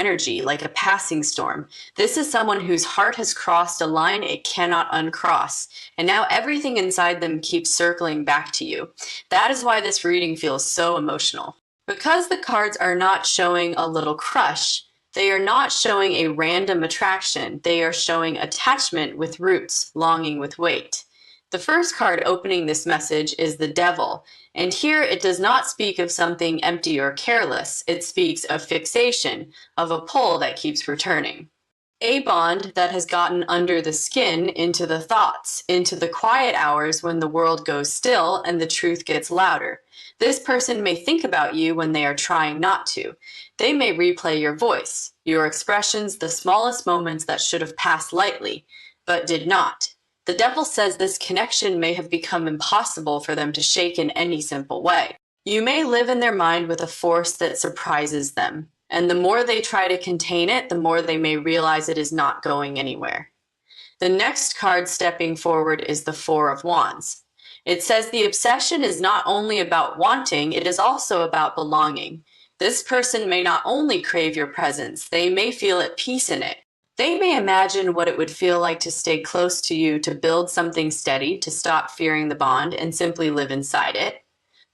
energy like a passing storm. This is someone whose heart has crossed a line it cannot uncross, and now everything inside them keeps circling back to you. That is why this reading feels so emotional. Because the cards are not showing a little crush, they are not showing a random attraction, they are showing attachment with roots, longing with weight. The first card opening this message is the Devil, and here it does not speak of something empty or careless, it speaks of fixation, of a pull that keeps returning. A bond that has gotten under the skin into the thoughts, into the quiet hours when the world goes still and the truth gets louder. This person may think about you when they are trying not to. They may replay your voice, your expressions, the smallest moments that should have passed lightly, but did not. The Devil says this connection may have become impossible for them to shake in any simple way. You may live in their mind with a force that surprises them, and the more they try to contain it, the more they may realize it is not going anywhere. The next card stepping forward is the Four of Wands. It says the obsession is not only about wanting, it is also about belonging. This person may not only crave your presence, they may feel at peace in it. They may imagine what it would feel like to stay close to you, to build something steady, to stop fearing the bond and simply live inside it.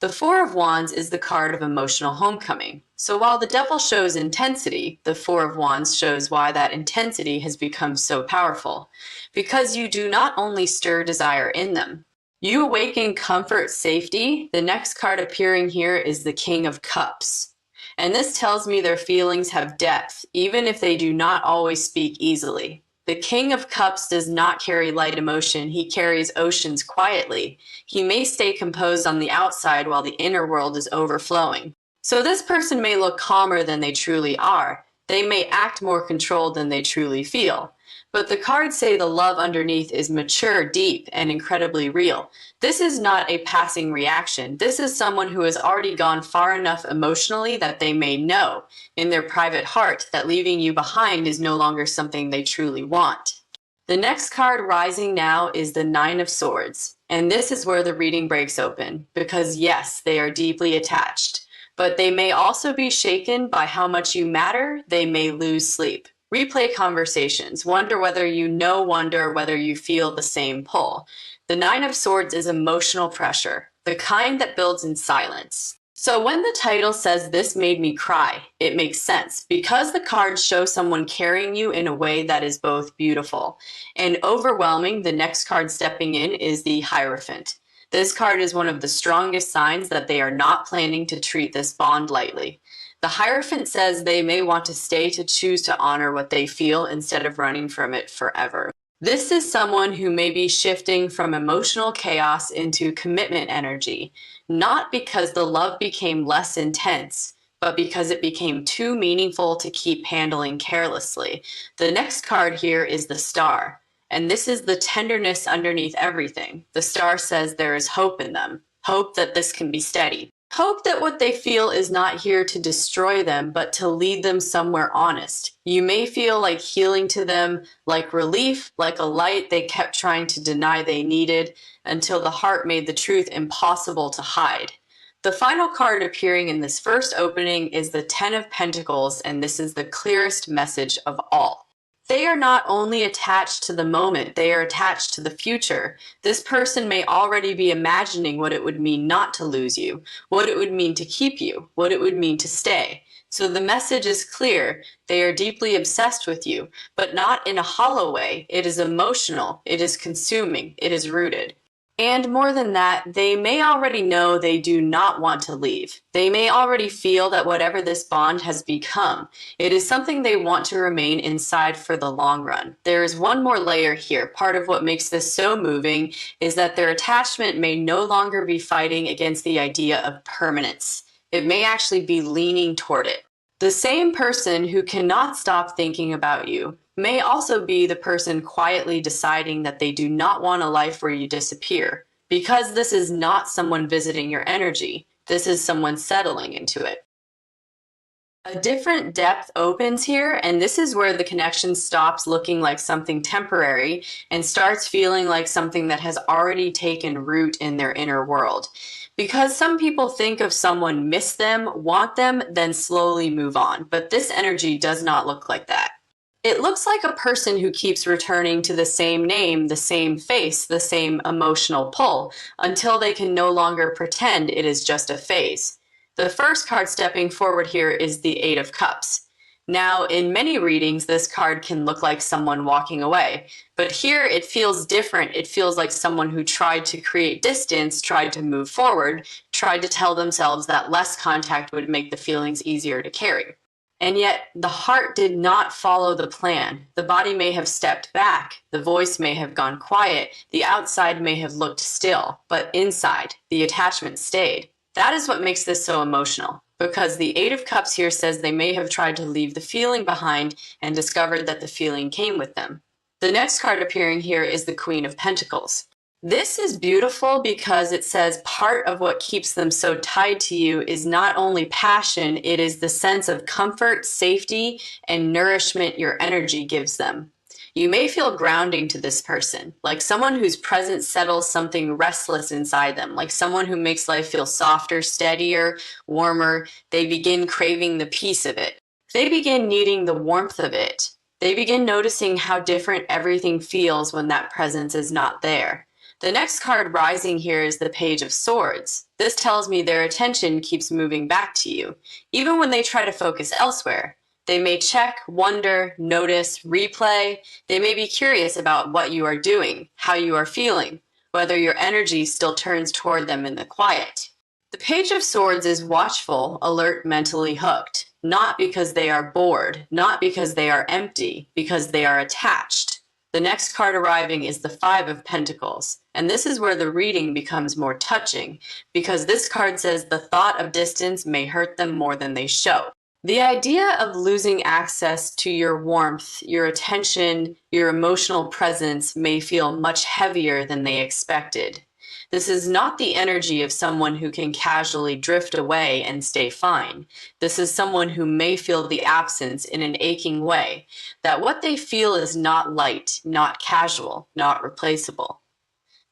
The Four of Wands is the card of emotional homecoming. So while the Devil shows intensity, the Four of Wands shows why that intensity has become so powerful. Because you do not only stir desire in them, you awaken comfort, safety. The next card appearing here is the King of Cups. And this tells me their feelings have depth, even if they do not always speak easily. The King of Cups does not carry light emotion, he carries oceans quietly. He may stay composed on the outside while the inner world is overflowing. So this person may look calmer than they truly are. They may act more controlled than they truly feel. But the cards say the love underneath is mature, deep, and incredibly real. This is not a passing reaction. This is someone who has already gone far enough emotionally that they may know in their private heart that leaving you behind is no longer something they truly want. The next card rising now is the Nine of Swords. And this is where the reading breaks open, because yes, they are deeply attached. But they may also be shaken by how much you matter. They may lose sleep. Replay conversations. Wonder whether you know, wonder whether you feel the same pull. The Nine of Swords is emotional pressure, the kind that builds in silence. So when the title says this made me cry, it makes sense because the cards show someone carrying you in a way that is both beautiful and overwhelming. The next card stepping in is the Hierophant. This card is one of the strongest signs that they are not planning to treat this bond lightly. The Hierophant says they may want to stay to choose to honor what they feel instead of running from it forever. This is someone who may be shifting from emotional chaos into commitment energy, not because the love became less intense, but because it became too meaningful to keep handling carelessly. The next card here is the Star, and this is the tenderness underneath everything. The Star says there is hope in them, hope that this can be steady. Hope that what they feel is not here to destroy them, but to lead them somewhere honest. You may feel like healing to them, like relief, like a light they kept trying to deny they needed, until the heart made the truth impossible to hide. The final card appearing in this first opening is the Ten of Pentacles, and this is the clearest message of all. They are not only attached to the moment, they are attached to the future. This person may already be imagining what it would mean not to lose you, what it would mean to keep you, what it would mean to stay. So the message is clear. They are deeply obsessed with you, but not in a hollow way. It is emotional, it is consuming, it is rooted. And more than that, they may already know they do not want to leave. They may already feel that whatever this bond has become, it is something they want to remain inside for the long run. There is one more layer here. Part of what makes this so moving is that their attachment may no longer be fighting against the idea of permanence. It may actually be leaning toward it. The same person who cannot stop thinking about you may also be the person quietly deciding that they do not want a life where you disappear, because this is not someone visiting your energy. This is someone settling into it. A different depth opens here, and this is where the connection stops looking like something temporary and starts feeling like something that has already taken root in their inner world. Because some people think of someone, miss them, want them, then slowly move on, but this energy does not look like that. It looks like a person who keeps returning to the same name, the same face, the same emotional pull, until they can no longer pretend it is just a phase. The first card stepping forward here is the Eight of Cups. Now, in many readings, this card can look like someone walking away, but here it feels different. It feels like someone who tried to create distance, tried to move forward, tried to tell themselves that less contact would make the feelings easier to carry. And yet, the heart did not follow the plan. The body may have stepped back, the voice may have gone quiet, the outside may have looked still, but inside, the attachment stayed. That is what makes this so emotional, because the Eight of Cups here says they may have tried to leave the feeling behind and discovered that the feeling came with them. The next card appearing here is the Queen of Pentacles. This is beautiful because it says part of what keeps them so tied to you is not only passion, it is the sense of comfort, safety, and nourishment your energy gives them. You may feel grounding to this person, like someone whose presence settles something restless inside them, like someone who makes life feel softer, steadier, warmer. They begin craving the peace of it. They begin needing the warmth of it. They begin noticing how different everything feels when that presence is not there. The next card rising here is the Page of Swords. This tells me their attention keeps moving back to you, even when they try to focus elsewhere. They may check, wonder, notice, replay. They may be curious about what you are doing, how you are feeling, whether your energy still turns toward them in the quiet. The Page of Swords is watchful, alert, mentally hooked, not because they are bored, not because they are empty, because they are attached. The next card arriving is the Five of Pentacles, and this is where the reading becomes more touching, because this card says the thought of distance may hurt them more than they show. The idea of losing access to your warmth, your attention, your emotional presence may feel much heavier than they expected. This is not the energy of someone who can casually drift away and stay fine. This is someone who may feel the absence in an aching way, that what they feel is not light, not casual, not replaceable.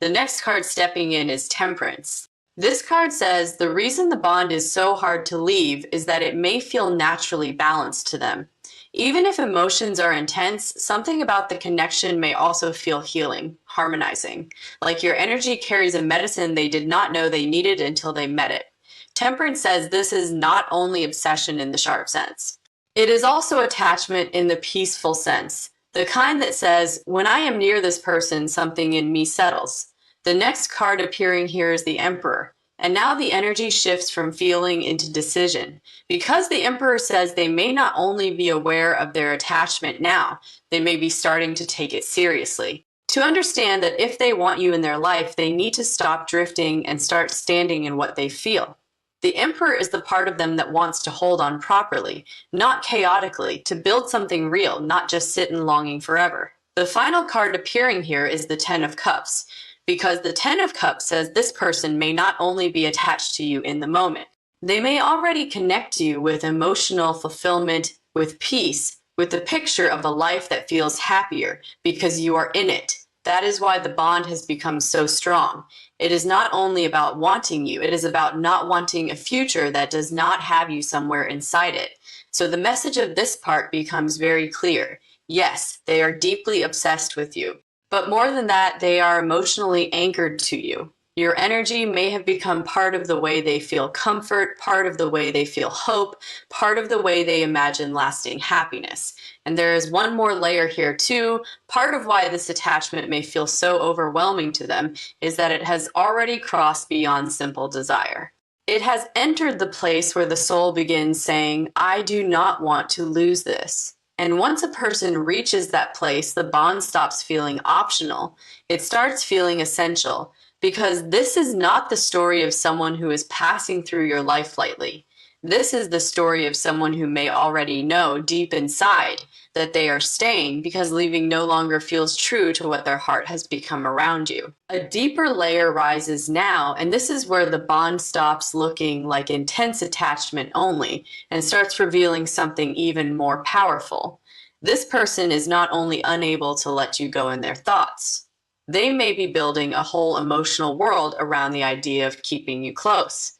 The next card stepping in is Temperance. This card says the reason the bond is so hard to leave is that it may feel naturally balanced to them. Even if emotions are intense, something about the connection may also feel healing, harmonizing, like your energy carries a medicine they did not know they needed until they met it. Temperance says this is not only obsession in the sharp sense. It is also attachment in the peaceful sense, the kind that says, when I am near this person, something in me settles. The next card appearing here is the Emperor, and now the energy shifts from feeling into decision. Because the Emperor says they may not only be aware of their attachment now, they may be starting to take it seriously. To understand that if they want you in their life, they need to stop drifting and start standing in what they feel. The Emperor is the part of them that wants to hold on properly, not chaotically, to build something real, not just sit in longing forever. The final card appearing here is the Ten of Cups, because the Ten of Cups says this person may not only be attached to you in the moment. They may already connect you with emotional fulfillment, with peace, with the picture of a life that feels happier because you are in it. That is why the bond has become so strong. It is not only about wanting you, it is about not wanting a future that does not have you somewhere inside it. So the message of this part becomes very clear. Yes, they are deeply obsessed with you. But more than that, they are emotionally anchored to you. Your energy may have become part of the way they feel comfort, part of the way they feel hope, part of the way they imagine lasting happiness. And there is one more layer here too. Part of why this attachment may feel so overwhelming to them is that it has already crossed beyond simple desire. It has entered the place where the soul begins saying, I do not want to lose this. And once a person reaches that place, the bond stops feeling optional. It starts feeling essential, because this is not the story of someone who is passing through your life lightly. This is the story of someone who may already know deep inside that they are staying because leaving no longer feels true to what their heart has become around you. A deeper layer rises now, and this is where the bond stops looking like intense attachment only and starts revealing something even more powerful. This person is not only unable to let you go in their thoughts, they may be building a whole emotional world around the idea of keeping you close.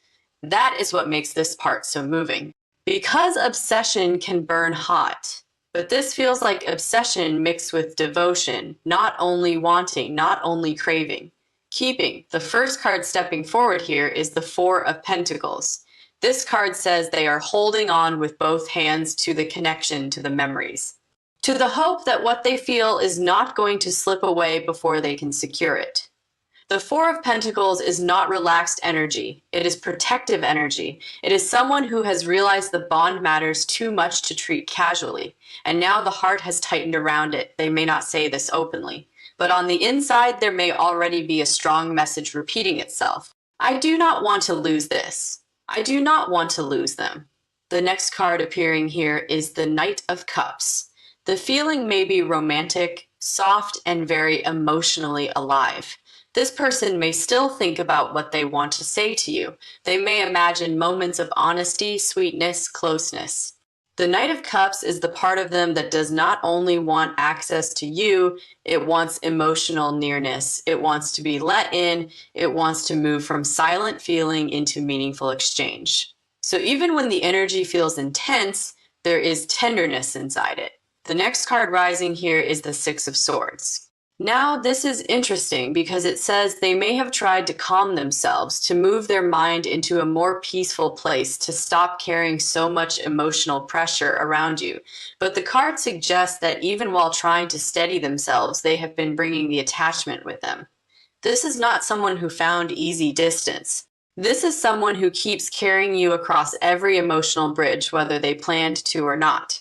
That is what makes this part so moving. Because obsession can burn hot, but this feels like obsession mixed with devotion, not only wanting, not only craving. Keeping. The first card stepping forward here is the Four of Pentacles. This card says they are holding on with both hands to the connection to the memories, to the hope that what they feel is not going to slip away before they can secure it. The Four of Pentacles is not relaxed energy. It is protective energy. It is someone who has realized the bond matters too much to treat casually, and now the heart has tightened around it. They may not say this openly, but on the inside there may already be a strong message repeating itself. I do not want to lose this. I do not want to lose them. The next card appearing here is the Knight of Cups. The feeling may be romantic, soft, and very emotionally alive. This person may still think about what they want to say to you. They may imagine moments of honesty, sweetness, closeness. The Knight of Cups is the part of them that does not only want access to you, it wants emotional nearness. It wants to be let in. It wants to move from silent feeling into meaningful exchange. So even when the energy feels intense, there is tenderness inside it. The next card rising here is the Six of Swords. Now, this is interesting because it says they may have tried to calm themselves, to move their mind into a more peaceful place, to stop carrying so much emotional pressure around you. But the card suggests that even while trying to steady themselves, they have been bringing the attachment with them. This is not someone who found easy distance. This is someone who keeps carrying you across every emotional bridge, whether they planned to or not.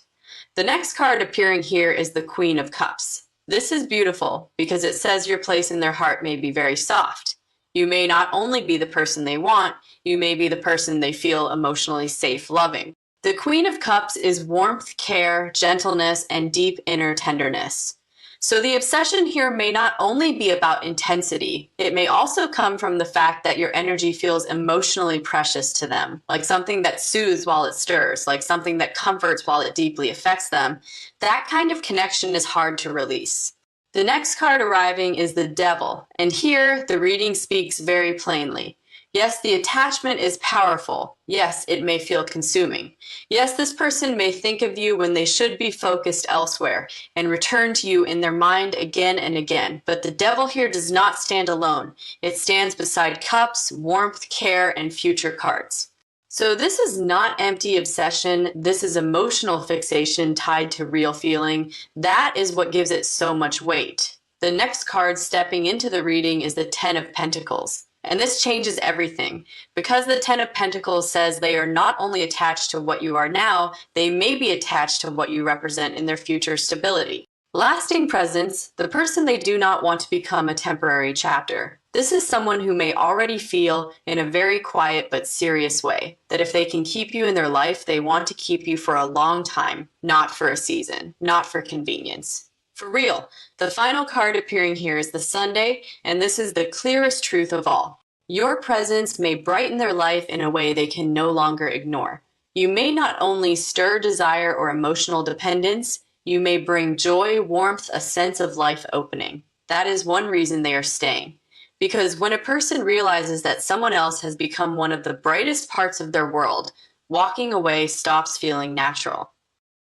The next card appearing here is the Queen of Cups. This is beautiful because it says your place in their heart may be very soft. You may not only be the person they want, you may be the person they feel emotionally safe loving. The Queen of Cups is warmth, care, gentleness, and deep inner tenderness. So the obsession here may not only be about intensity, it may also come from the fact that your energy feels emotionally precious to them, like something that soothes while it stirs, like something that comforts while it deeply affects them. That kind of connection is hard to release. The next card arriving is the Devil, and here the reading speaks very plainly. Yes, the attachment is powerful. Yes, it may feel consuming. Yes, this person may think of you when they should be focused elsewhere and return to you in their mind again and again. But the Devil here does not stand alone. It stands beside cups, warmth, care, and future cards. So this is not empty obsession. This is emotional fixation tied to real feeling. That is what gives it so much weight. The next card stepping into the reading is the Ten of Pentacles. And this changes everything. Because the Ten of Pentacles says they are not only attached to what you are now, they may be attached to what you represent in their future stability. Lasting presence, the person they do not want to become a temporary chapter. This is someone who may already feel, in a very quiet but serious way, that if they can keep you in their life, they want to keep you for a long time, not for a season, not for convenience. For real, the final card appearing here is the Sunday, and this is the clearest truth of all. Your presence may brighten their life in a way they can no longer ignore. You may not only stir desire or emotional dependence, you may bring joy, warmth, a sense of life opening. That is one reason they are staying. Because when a person realizes that someone else has become one of the brightest parts of their world, walking away stops feeling natural.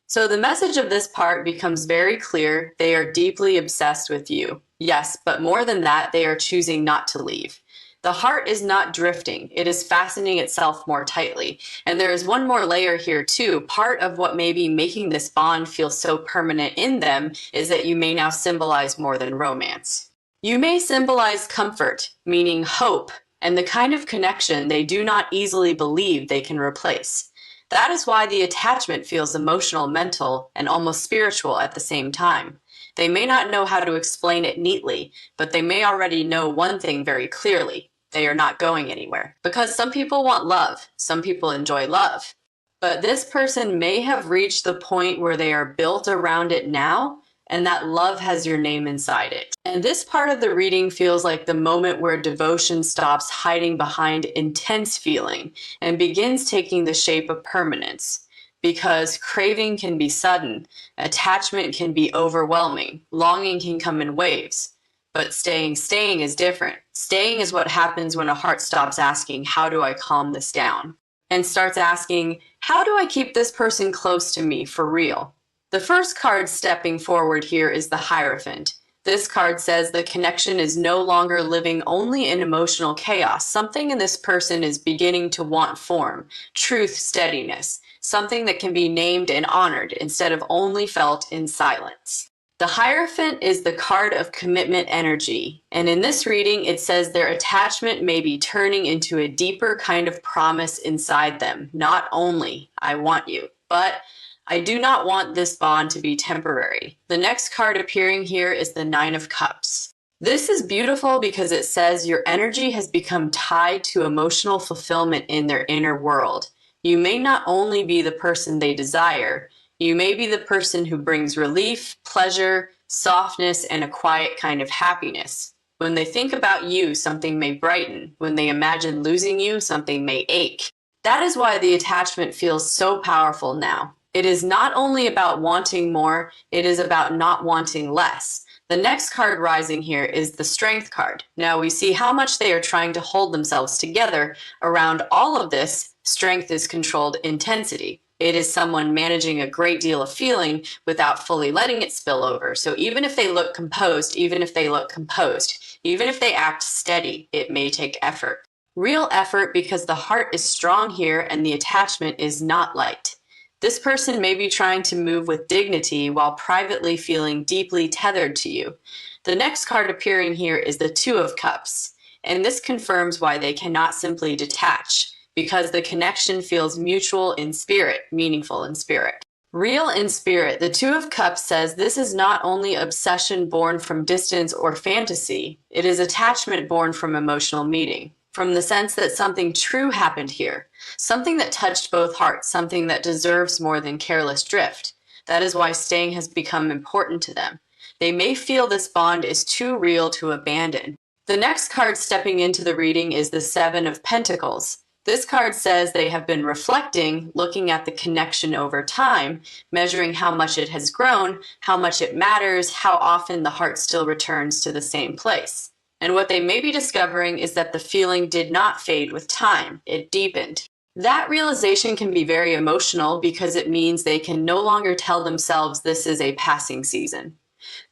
So the message of this part becomes very clear. They are deeply obsessed with you. Yes, but more than that, they are choosing not to leave. The heart is not drifting. It is fastening itself more tightly. And there is one more layer here too. Part of what may be making this bond feel so permanent in them is that you may now symbolize more than romance. You may symbolize comfort, meaning hope, and the kind of connection they do not easily believe they can replace. That is why the attachment feels emotional, mental, and almost spiritual at the same time. They may not know how to explain it neatly, but they may already know one thing very clearly. They are not going anywhere. Because some people want love. Some people enjoy love. But this person may have reached the point where they are built around it now, and that love has your name inside it. And this part of the reading feels like the moment where devotion stops hiding behind intense feeling and begins taking the shape of permanence. Because craving can be sudden, attachment can be overwhelming, longing can come in waves. But staying is different. Staying is what happens when a heart stops asking, how do I calm this down? And starts asking, how do I keep this person close to me for real? The first card stepping forward here is the Hierophant. This card says the connection is no longer living only in emotional chaos. Something in this person is beginning to want form, truth, steadiness, something that can be named and honored instead of only felt in silence. The Hierophant is the card of commitment energy, and in this reading it says their attachment may be turning into a deeper kind of promise inside them. Not only, I want you, but I do not want this bond to be temporary. The next card appearing here is the Nine of Cups. This is beautiful because it says your energy has become tied to emotional fulfillment in their inner world. You may not only be the person they desire, you may be the person who brings relief, pleasure, softness, and a quiet kind of happiness. When they think about you, something may brighten. When they imagine losing you, something may ache. That is why the attachment feels so powerful now. It is not only about wanting more, it is about not wanting less. The next card rising here is the Strength card. Now we see how much they are trying to hold themselves together. Around all of this, strength is controlled intensity. It is someone managing a great deal of feeling without fully letting it spill over. So even if they look composed, even if they act steady, it may take effort. Real effort because the heart is strong here and the attachment is not light. This person may be trying to move with dignity while privately feeling deeply tethered to you. The next card appearing here is the Two of Cups, and this confirms why they cannot simply detach, because the connection feels mutual in spirit, meaningful in spirit. Real in spirit, the Two of Cups says this is not only obsession born from distance or fantasy, it is attachment born from emotional meeting, from the sense that something true happened here, something that touched both hearts, something that deserves more than careless drift. That is why staying has become important to them. They may feel this bond is too real to abandon. The next card stepping into the reading is the Seven of Pentacles. This card says they have been reflecting, looking at the connection over time, measuring how much it has grown, how much it matters, how often the heart still returns to the same place. And what they may be discovering is that the feeling did not fade with time, it deepened. That realization can be very emotional because it means they can no longer tell themselves this is a passing season.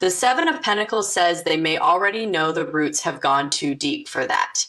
The Seven of Pentacles says they may already know the roots have gone too deep for that.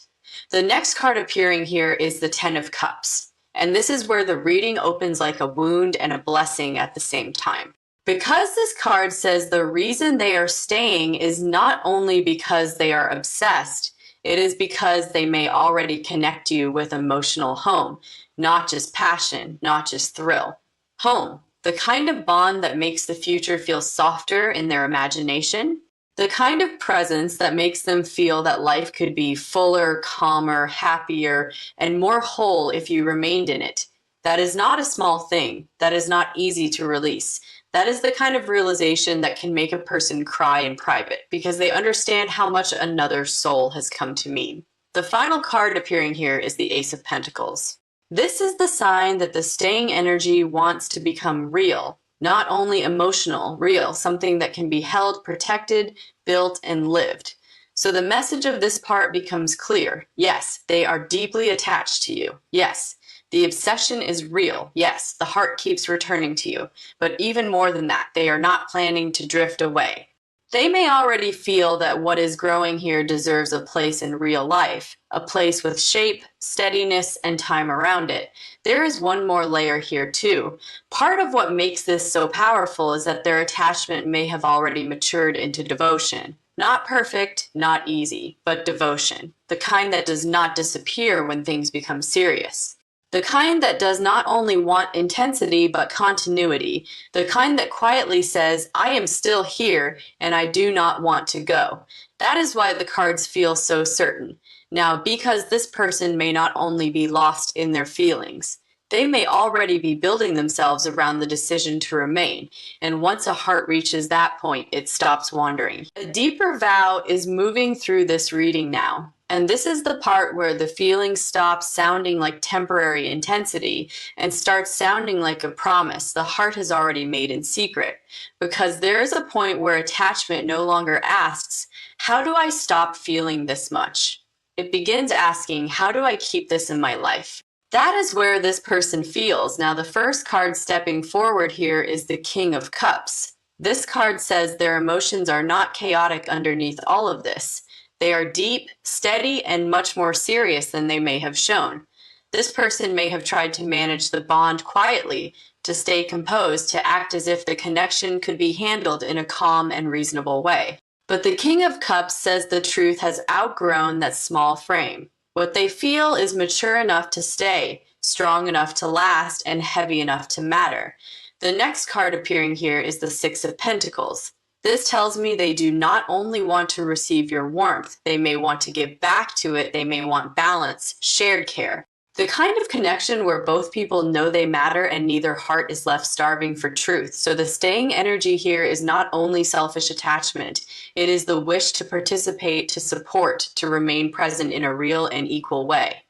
The next card appearing here is the Ten of Cups, and this is where the reading opens like a wound and a blessing at the same time. Because this card says the reason they are staying is not only because they are obsessed, it is because they may already connect you with emotional home, not just passion, not just thrill. Home, the kind of bond that makes the future feel softer in their imagination, the kind of presence that makes them feel that life could be fuller, calmer, happier, and more whole if you remained in it. That is not a small thing. That is not easy to release. That is the kind of realization that can make a person cry in private because they understand how much another soul has come to mean. The final card appearing here is the Ace of Pentacles. This is the sign that the staying energy wants to become real. Not only emotional, real, something that can be held, protected, built, and lived. So the message of this part becomes clear. Yes, they are deeply attached to you. Yes, the obsession is real. Yes, the heart keeps returning to you. But even more than that, they are not planning to drift away. They may already feel that what is growing here deserves a place in real life, a place with shape, steadiness, and time around it. There is one more layer here too. Part of what makes this so powerful is that their attachment may have already matured into devotion. Not perfect, not easy, but devotion. The kind that does not disappear when things become serious. The kind that does not only want intensity, but continuity. The kind that quietly says, I am still here, and I do not want to go. That is why the cards feel so certain. Now, because this person may not only be lost in their feelings, They may already be building themselves around the decision to remain, and once a heart reaches that point, it stops wandering. A deeper vow is moving through this reading now. And this is the part where the feeling stops sounding like temporary intensity and starts sounding like a promise the heart has already made in secret. Because there is a point where attachment no longer asks, how do I stop feeling this much? It begins asking, how do I keep this in my life? That is where this person feels. Now, the first card stepping forward here is the King of Cups. This card says their emotions are not chaotic underneath all of this. They are deep, steady, and much more serious than they may have shown. This person may have tried to manage the bond quietly, to stay composed, to act as if the connection could be handled in a calm and reasonable way. But the King of Cups says the truth has outgrown that small frame. What they feel is mature enough to stay, strong enough to last, and heavy enough to matter. The next card appearing here is the Six of Pentacles. This tells me they do not only want to receive your warmth, they may want to give back to it, they may want balance, shared care. The kind of connection where both people know they matter and neither heart is left starving for truth. So the staying energy here is not only selfish attachment, it is the wish to participate, to support, to remain present in a real and equal way.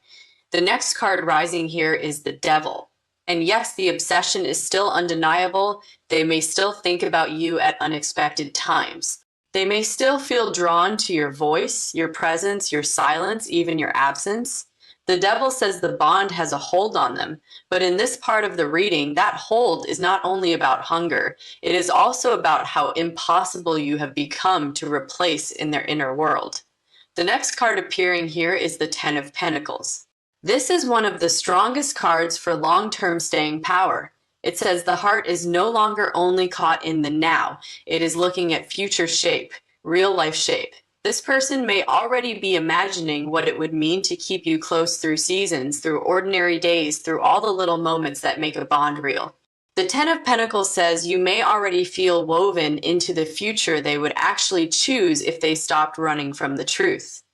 The next card rising here is the Devil. And yes, the obsession is still undeniable. They may still think about you at unexpected times. They may still feel drawn to your voice, your presence, your silence, even your absence. The Devil says the bond has a hold on them, but in this part of the reading, that hold is not only about hunger, it is also about how impossible you have become to replace in their inner world. The next card appearing here is the Ten of Pentacles. This is one of the strongest cards for long-term staying power. It says the heart is no longer only caught in the now. It is looking at future shape, real life shape. This person may already be imagining what it would mean to keep you close through seasons, through ordinary days, through all the little moments that make a bond real. The Ten of Pentacles says you may already feel woven into the future they would actually choose if they stopped running from the truth.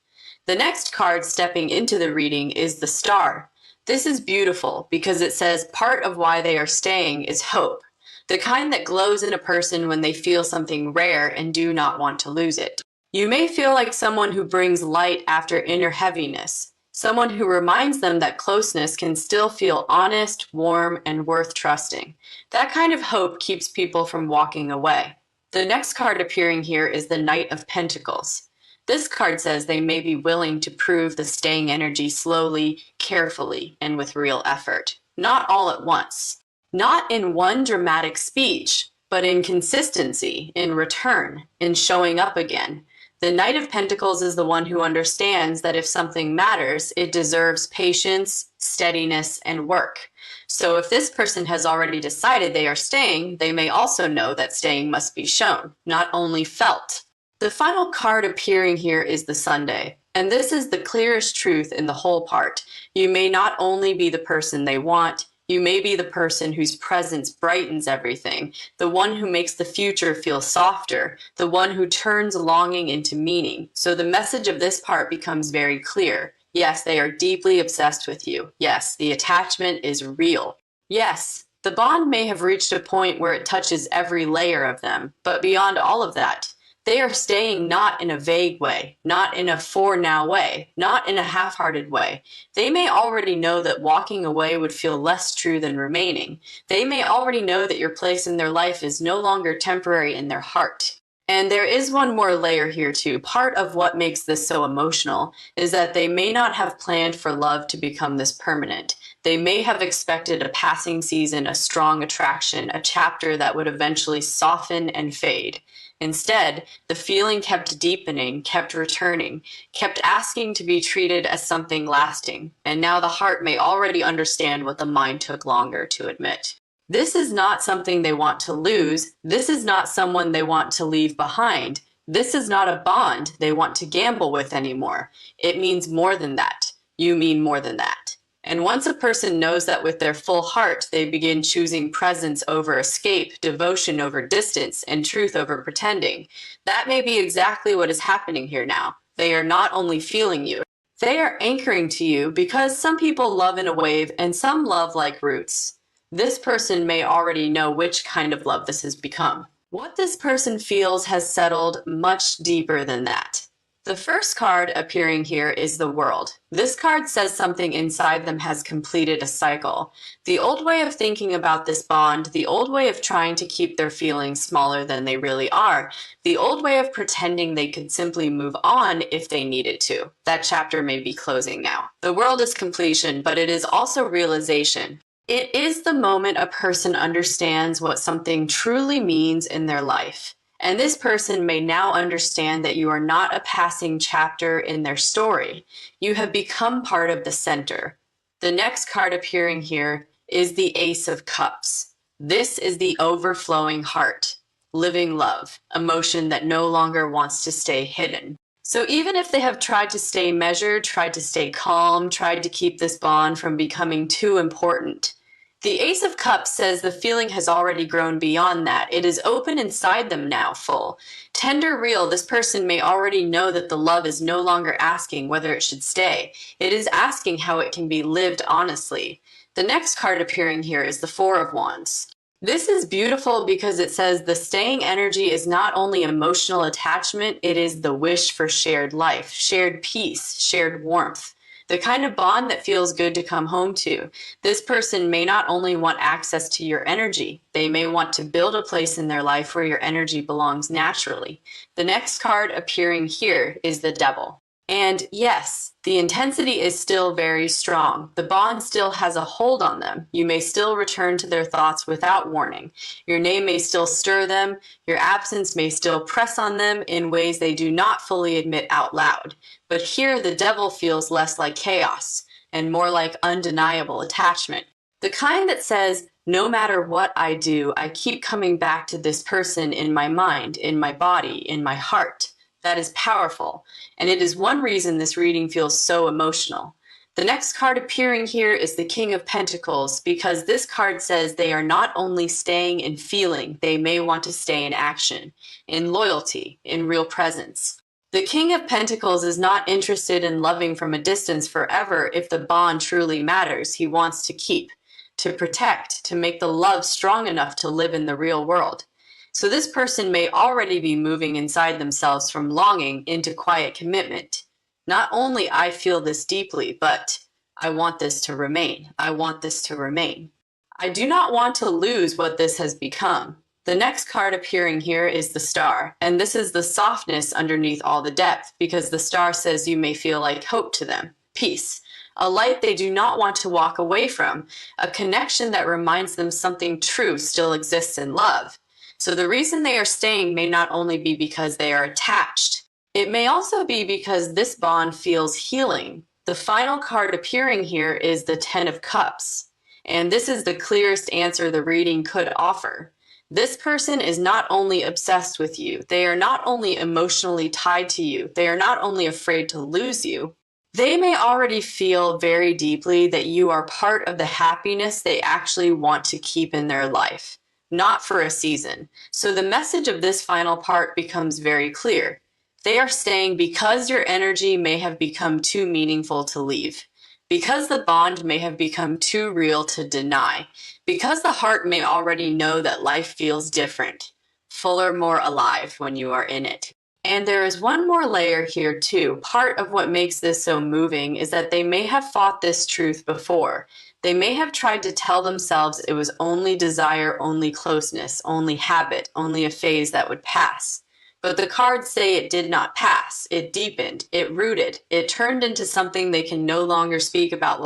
The next card stepping into the reading is the Star. This is beautiful because it says part of why they are staying is hope, the kind that glows in a person when they feel something rare and do not want to lose it. You may feel like someone who brings light after inner heaviness, someone who reminds them that closeness can still feel honest, warm, and worth trusting. That kind of hope keeps people from walking away. The next card appearing here is the Knight of Pentacles. This card says they may be willing to prove the staying energy slowly, carefully, and with real effort. Not all at once. Not in one dramatic speech, but in consistency, in return, in showing up again. The Knight of Pentacles is the one who understands that if something matters, it deserves patience, steadiness, and work. So if this person has already decided they are staying, they may also know that staying must be shown, not only felt. The final card appearing here is the Sunday, and this is the clearest truth in the whole part. You may not only be the person they want, you may be the person whose presence brightens everything, the one who makes the future feel softer, the one who turns longing into meaning. So the message of this part becomes very clear. Yes, they are deeply obsessed with you. Yes, the attachment is real. Yes, the bond may have reached a point where it touches every layer of them, but beyond all of that, they are staying not in a vague way, not in a for now way, not in a half-hearted way. They may already know that walking away would feel less true than remaining. They may already know that your place in their life is no longer temporary in their heart. And there is one more layer here too. Part of what makes this so emotional is that they may not have planned for love to become this permanent. They may have expected a passing season, a strong attraction, a chapter that would eventually soften and fade. Instead, the feeling kept deepening, kept returning, kept asking to be treated as something lasting, and now the heart may already understand what the mind took longer to admit. This is not something they want to lose. This is not someone they want to leave behind. This is not a bond they want to gamble with anymore. It means more than that. You mean more than that. And once a person knows that with their full heart, they begin choosing presence over escape, devotion over distance, and truth over pretending. That may be exactly what is happening here now. They are not only feeling you, They are anchoring to you because some people love in a wave and some love like roots. This person may already know which kind of love this has become. What this person feels has settled much deeper than that. The first card appearing here is the World. This card says something inside them has completed a cycle. The old way of thinking about this bond, the old way of trying to keep their feelings smaller than they really are, the old way of pretending they could simply move on if they needed to. That chapter may be closing now. The World is completion, but it is also realization. It is the moment a person understands what something truly means in their life. And this person may now understand that you are not a passing chapter in their story. You have become part of the center. The next card appearing here is the Ace of Cups. This is the overflowing heart, living love, emotion that no longer wants to stay hidden. So even if they have tried to stay measured, tried to stay calm, tried to keep this bond from becoming too important, the Ace of Cups says the feeling has already grown beyond that. It is open inside them now, full. Tender, real, this person may already know that the love is no longer asking whether it should stay. It is asking how it can be lived honestly. The next card appearing here is the Four of Wands. This is beautiful because it says the staying energy is not only emotional attachment, it is the wish for shared life, shared peace, shared warmth. The kind of bond that feels good to come home to. This person may not only want access to your energy, they may want to build a place in their life where your energy belongs naturally. The next card appearing here is the Devil. And yes, the intensity is still very strong. The bond still has a hold on them. You may still return to their thoughts without warning. Your name may still stir them. Your absence may still press on them in ways they do not fully admit out loud. But here the Devil feels less like chaos and more like undeniable attachment. The kind that says, no matter what I do, I keep coming back to this person in my mind, in my body, in my heart. That is powerful, and it is one reason this reading feels so emotional. The next card appearing here is the King of Pentacles, because this card says they are not only staying in feeling, they may want to stay in action, in loyalty, in real presence. The King of Pentacles is not interested in loving from a distance forever if the bond truly matters. He wants to keep, to protect, to make the love strong enough to live in the real world. So this person may already be moving inside themselves from longing into quiet commitment. Not only I feel this deeply, but I want this to remain. I want this to remain. I do not want to lose what this has become. The next card appearing here is the Star, and this is the softness underneath all the depth, because the Star says you may feel like hope to them, peace, a light they do not want to walk away from, a connection that reminds them something true still exists in love. So the reason they are staying may not only be because they are attached. It may also be because this bond feels healing. The final card appearing here is the Ten of Cups, and this is the clearest answer the reading could offer. This person is not only obsessed with you, they are not only emotionally tied to you, they are not only afraid to lose you, they may already feel very deeply that you are part of the happiness they actually want to keep in their life. Not for a season. So the message of this final part becomes very clear. They are staying because your energy may have become too meaningful to leave, because the bond may have become too real to deny, because the heart may already know that life feels different, fuller, more alive when you are in it. And there is one more layer here too. Part of what makes this so moving is that they may have fought this truth before. They may have tried to tell themselves it was only desire, only closeness, only habit, only a phase that would pass. But the cards say it did not pass. It deepened, it rooted, it turned into something they can no longer speak about